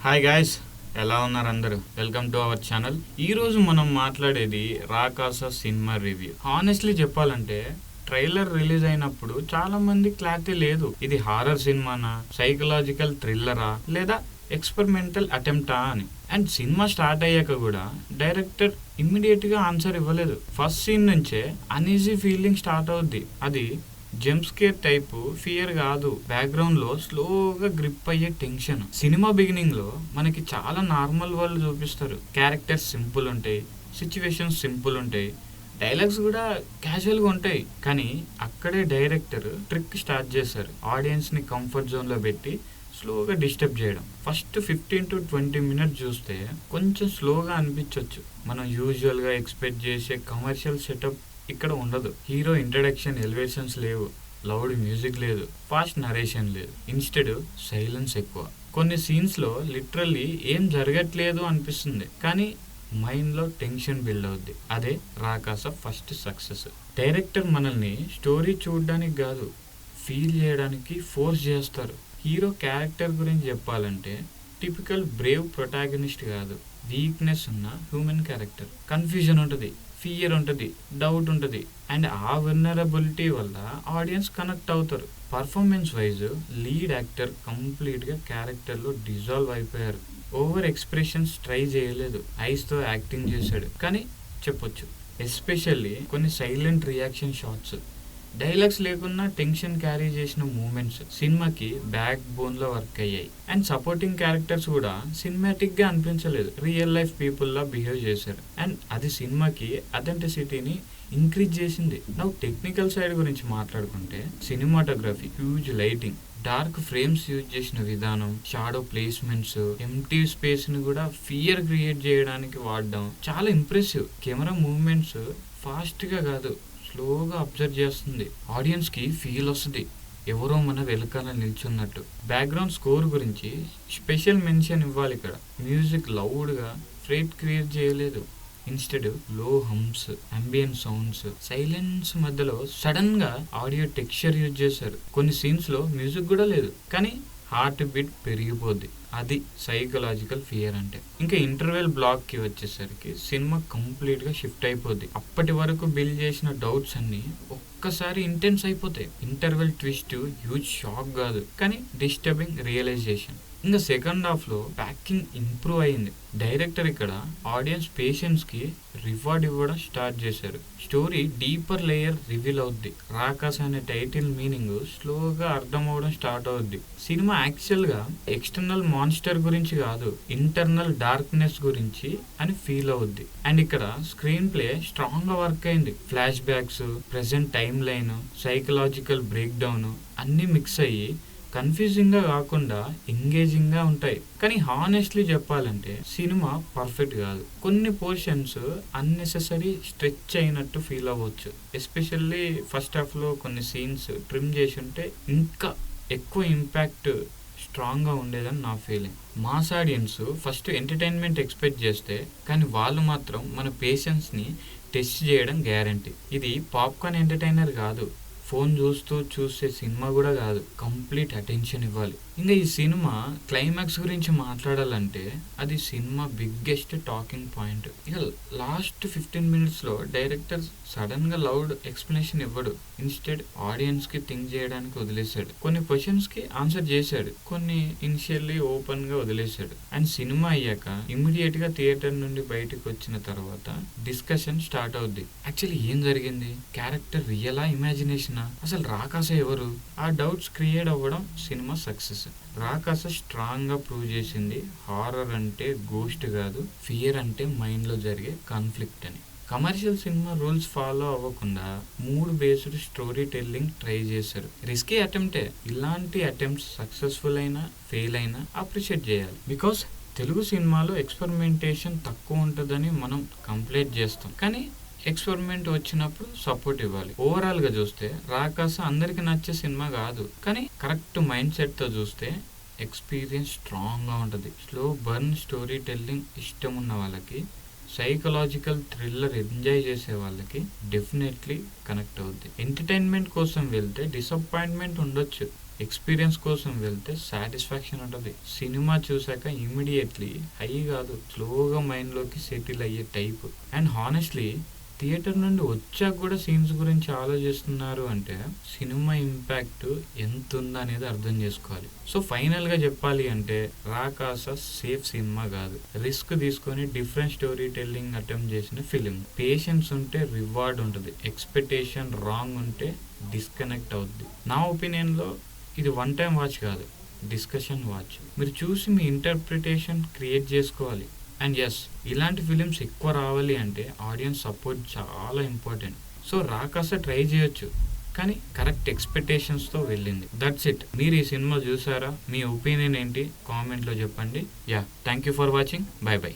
Hi guys, ఎలా ఉన్నారు అందరూ? Welcome to our channel. ఈరోజు మనం మాట్లాడేది రాకాస సినిమా రివ్యూ. హానెస్ట్లీ చెప్పాలంటే ట్రైలర్ రిలీజ్ అయినప్పుడు చాలా మంది క్లారిటీ లేదు. ఇది హారర్ సినిమానా, సైకలాజికల్ థ్రిల్లరా, లేదా ఎక్స్పెరిమెంటల్ అటెంప్టా అని. అండ్ సినిమా స్టార్ట్ అయ్యాక కూడా డైరెక్టర్ ఇమ్మీడియట్ గా ఆన్సర్ ఇవ్వలేదు. ఫస్ట్ సీన్ నుంచే అన్ఈజీ ఫీలింగ్ స్టార్ట్ అవుద్ది. అది జంప్ స్కేర్ టైపు ఫియర్ కాదు, బ్యాక్గ్రౌండ్ లో స్లోగా గ్రిప్ అయ్యే టెన్షన్. సినిమా బిగినింగ్ లో మనకి చాలా నార్మల్ వరల్డ్ చూపిస్తారు. క్యారెక్టర్స్ సింపుల్ ఉంటాయి, సిచ్యువేషన్స్ సింపుల్ ఉంటాయి, డైలాగ్స్ కూడా క్యాజువల్ గా ఉంటాయి. కానీ అక్కడే డైరెక్టర్ ట్రిక్ స్టార్ట్ చేశారు. ఆడియన్స్ ని కంఫర్ట్ జోన్ లో పెట్టి స్లోగా డిస్టర్బ్ చేయడం. ఫస్ట్ 15 to 20 మినిట్స్ చూస్తే కొంచెం స్లోగా అనిపించవచ్చు. మనం యూజువల్ గా ఎక్స్పెక్ట్ చేసే కమర్షియల్ సెటప్ ఇక్కడ ఉండదు. హీరో ఇంట్రడక్షన్ ఎలివేషన్స్ లేవు, లౌడ్ మ్యూజిక్ లేదు, ఫాస్ట్ నరేషన్ లేదు. ఇన్స్టెడ్ సైలెన్స్ ఎక్కువ. కొన్ని సీన్స్ లో లిటరల్లీ ఏం జరగట్లేదు అనిపిస్తుంది, కానీ మైండ్ లో టెన్షన్ బిల్డ్ అవుద్ది. అదే రాకాస ఫస్ట్ సక్సెస్. డైరెక్టర్ మనల్ని స్టోరీ చూడడానికి కాదు, ఫీల్ చేయడానికి ఫోర్స్ చేస్తారు. హీరో క్యారెక్టర్ గురించి చెప్పాలంటే టిపికల్ బ్రేవ్ ప్రొటాగనిస్ట్ కాదు, వీక్నెస్ ఉన్న హ్యూమన్ క్యారెక్టర్. కన్ఫ్యూజన్ ఉంటుంది, ఫియర్ ఉంటుంది, డౌట్ ఉంటుంది. అండ్ ఆ వల్నరబిలిటీ వల్ల ఆడియన్స్ కనెక్ట్ అవుతారు. Performance wise lead actor complete గా క్యారెక్టర్ లో డిజాల్వ్ అయిపోయారు. ఓవర్ ఎక్స్ప్రెషన్స్ ట్రై చేయలేదు, ఐస్ తో యాక్టింగ్ చేశాడు కానీ చెప్పొచ్చు. ఎస్పెషల్లీ కొన్ని సైలెంట్ రియాక్షన్ షాట్స్, డైలాగ్స్ లేకున్నా టెన్షన్ క్యారీ చేసిన మూమెంట్స్ సినిమాకి బ్యాక్ బోన్ లో వర్క్ అయ్యాయి. అండ్ సపోర్టింగ్ క్యారెక్టర్స్ కూడా సినిమాటిక్ గా అనిపించలేదు, రియల్ లైఫ్ పీపుల్ లా బిహేవ్ చేశారు. అండ్ అది సినిమాకి అథెంటిసిటీని ఇంక్రీజ్ చేసింది. నవ్వు టెక్నికల్ సైడ్ గురించి మాట్లాడుకుంటే cinematography, huge lighting, dark frames use చేసిన విధానం, షాడో ప్లేస్మెంట్స్, ఎంటీ స్పేస్ ని కూడా ఫియర్ క్రియేట్ చేయడానికి వాడడం చాలా ఇంప్రెసివ్. కెమెరా మూవ్మెంట్స్ ఫాస్ట్ గా కాదు, స్లోగా అబ్జర్వ్ చేస్తుంది. ఆడియన్స్ కి ఫీల్ వస్తుంది, ఎవరో మన వెనుకాల నిల్చున్నట్టు. బ్యాక్గ్రౌండ్ స్కోర్ గురించి స్పెషల్ మెన్షన్ ఇవ్వాలి ఇక్కడ. మ్యూజిక్ లౌడ్ గా ఫ్రేట్ క్రియేట్ చేయలేదు. ఇన్స్టెడ్ లో హమ్స్, అంబియన్ సౌండ్స్, సైలెన్స్ మధ్యలో సడన్ గా ఆడియో టెక్స్చర్ యూజ్ చేశారు. కొన్ని సీన్స్ లో మ్యూజిక్ కూడా లేదు, కానీ హార్ట్ బీట్ పెరిగిపోద్ది. అది సైకలాజికల్ ఫియర్ అంటే. ఇంకా ఇంటర్వెల్ బ్లాక్ కి వచ్చేసరికి సినిమా కంప్లీట్ గా షిఫ్ట్ అయిపోద్ది. అప్పటి వరకు బిల్డ్ చేసిన డౌట్స్ అన్ని ఒక్కసారి ఇంటెన్స్ అయిపోతాయి. ఇంటర్వెల్ ట్విస్ట్ హ్యూజ్ షాక్ కాదు, కానీ డిస్టర్బింగ్ రియలైజేషన్. ఇంకా సెకండ్ హాఫ్ లో ప్యాకింగ్ ఇంప్రూవ్ అయింది. డైరెక్టర్ ఇక్కడ ఆడియన్స్ పేషెన్స్ కి రివార్డ్ ఇవ్వడం స్టార్ట్ చేశారు. స్టోరీ డీపర్ లేయర్ రివీల్ అవుద్ది. రాకాస్ అనే టైటిల్ మీనింగ్ స్లోగా అర్థం అవడం స్టార్ట్ అవుద్ది. సినిమా యాక్చువల్ గా ఎక్స్టర్నల్ మాన్స్టర్ గురించి కాదు, ఇంటర్నల్ డార్క్నెస్ గురించి అని ఫీల్ అవుద్ది. అండ్ ఇక్కడ స్క్రీన్ ప్లే స్ట్రాంగ్ గా వర్క్ అయింది. Flash backs, present time line, psychological break down అన్ని మిక్స్ అయ్యి కన్ఫ్యూజింగ్ గా కాకుండా ఎంగేజింగ్ గా ఉంటాయి. కానీ హానెస్ట్లీ చెప్పాలంటే సినిమా పర్ఫెక్ట్ కాదు. కొన్ని పోర్షన్స్ అన్నెసెసరీ స్ట్రెచ్ అయినట్టు ఫీల్ అవ్వచ్చు. ఎస్పెషల్లీ ఫస్ట్ హాఫ్ లో కొన్ని సీన్స్ ట్రిమ్ చేసి ఉంటే ఇంకా ఎక్కువ ఇంపాక్ట్ స్ట్రాంగ్ గా ఉండేదని నా feeling. Mass audience first entertainment expect చేస్తే, కానీ వాళ్ళు మాత్రం మన పేషెన్స్ ని టెస్ట్ చేయడం గ్యారంటీ. ఇది పాప్కార్న్ ఎంటర్టైనర్ కాదు, ఫోన్ చూస్తూ చూసే సినిమా కూడా కాదు. కంప్లీట్ అటెన్షన్ ఇవ్వాలి. ఇంకా ఈ సినిమా క్లైమాక్స్ గురించి మాట్లాడాలంటే అది సినిమా బిగ్గెస్ట్ టాకింగ్ పాయింట్. ఇక లాస్ట్ 15 మినిట్స్ లో డైరెక్టర్ సడన్ గా లౌడ్ ఎక్స్ప్లెనేషన్ ఇవ్వడు. ఇన్స్టెడ్ ఆడియన్స్ కి థింక్ చేయడానికి వదిలేశాడు. కొన్ని క్వశ్చన్స్ కి ఆన్సర్ చేశాడు, కొన్ని ఇనిషియల్లీ ఓపెన్ గా వదిలేశాడు. అండ్ సినిమా అయ్యాక ఇమ్మీడియట్ గా థియేటర్ నుండి బయటకు వచ్చిన తర్వాత డిస్కషన్ స్టార్ట్ అవుద్ది. యాక్చువల్లీ ఏం జరిగింది, క్యారెక్టర్ రియలా, ఇమాజినేషనా, అసలు రాకాస ఎవరు? ఆ డౌట్స్ క్రియేట్ అవ్వడం సినిమా సక్సెస్. రాకాస స్ట్రాంగ్ గా ప్రూవ్ చేసింది హారర్ అంటే గోస్ట్ కాదు, ఫియర్ అంటే మైండ్ లో జరిగే కాన్ఫ్లిక్ట్ అని. కమర్షియల్ సినిమా రూల్స్ ఫాలో అవ్వకుండా mood based story telling try చేశారు. రిస్కీ అటెంప్టే. ఇలాంటి అటెంప్ట్స్ సక్సెస్ఫుల్ అయినా ఫెయిల్ అయినా అప్రిషియేట్ చేయాలి. బికాస్ తెలుగు సినిమాలో ఎక్స్పెరిమెంటేషన్ తక్కువ ఉంటుందని మనం కంప్లైంట్ చేస్తాం, కానీ ఎక్స్పెరిమెంట్ వచ్చినప్పుడు సపోర్ట్ ఇవ్వాలి. ఓవరాల్ గా చూస్తే రాకాస అందరికి నచ్చే సినిమా కాదు, కానీ కరెక్ట్ మైండ్ సెట్ తో చూస్తే ఎక్స్పీరియన్స్ స్ట్రాంగ్ గా ఉంటుంది. స్లో బర్న్ స్టోరీ టెల్లింగ్ ఇష్టం ఉన్న వాళ్ళకి, సైకలాజికల్ థ్రిల్లర్ ఎంజాయ్ చేసే వాళ్ళకి డెఫినెట్లీ కనెక్ట్ అవుద్ది. ఎంటర్టైన్మెంట్ కోసం వెళ్తే డిసప్పాయింట్మెంట్ ఉండొచ్చు, ఎక్స్పీరియన్స్ కోసం వెళ్తే సాటిస్ఫాక్షన్ ఉంటుంది. సినిమా చూసాక ఇమీడియట్లీ హై కాదు, స్లోగా మైండ్లోకి సెటిల్ అయ్యే టైప్. అండ్ హానెస్ట్లీ థియేటర్ నుండి వచ్చాక కూడా సీన్స్ గురించి ఆలోచిస్తున్నారు అంటే సినిమా ఇంపాక్ట్ ఎంత ఉందనేది అర్థం చేసుకోవాలి. సో ఫైనల్గా చెప్పాలి అంటే రాకాస సేఫ్ సినిమా కాదు, రిస్క్ తీసుకొని డిఫరెంట్ స్టోరీ టెల్లింగ్ అటెంప్ట్ చేసిన ఫిలిం. పేషెన్స్ ఉంటే రివార్డ్ ఉంటుంది, ఎక్స్పెక్టేషన్ రాంగ్ ఉంటే డిస్కనెక్ట్ అవుద్ది. నా ఒపీనియన్లో ఇది వన్ టైం వాచ్ కాదు, డిస్కషన్ వాచ్. మీరు చూసి మీ ఇంటర్ప్రిటేషన్ క్రియేట్ చేసుకోవాలి. అండ్ ఎస్, ఇలాంటి ఫిలిమ్స్ ఎక్కువ రావాలి అంటే ఆడియన్స్ సపోర్ట్ చాలా ఇంపార్టెంట్. సో రాకాస ట్రై చేయొచ్చు, కానీ కరెక్ట్ ఎక్స్పెక్టేషన్స్తో వెళ్ళింది. That's it. మీరు ఈ సినిమా చూసారా? మీ ఒపీనియన్ ఏంటి కామెంట్లో చెప్పండి. Thank you for watching. By by.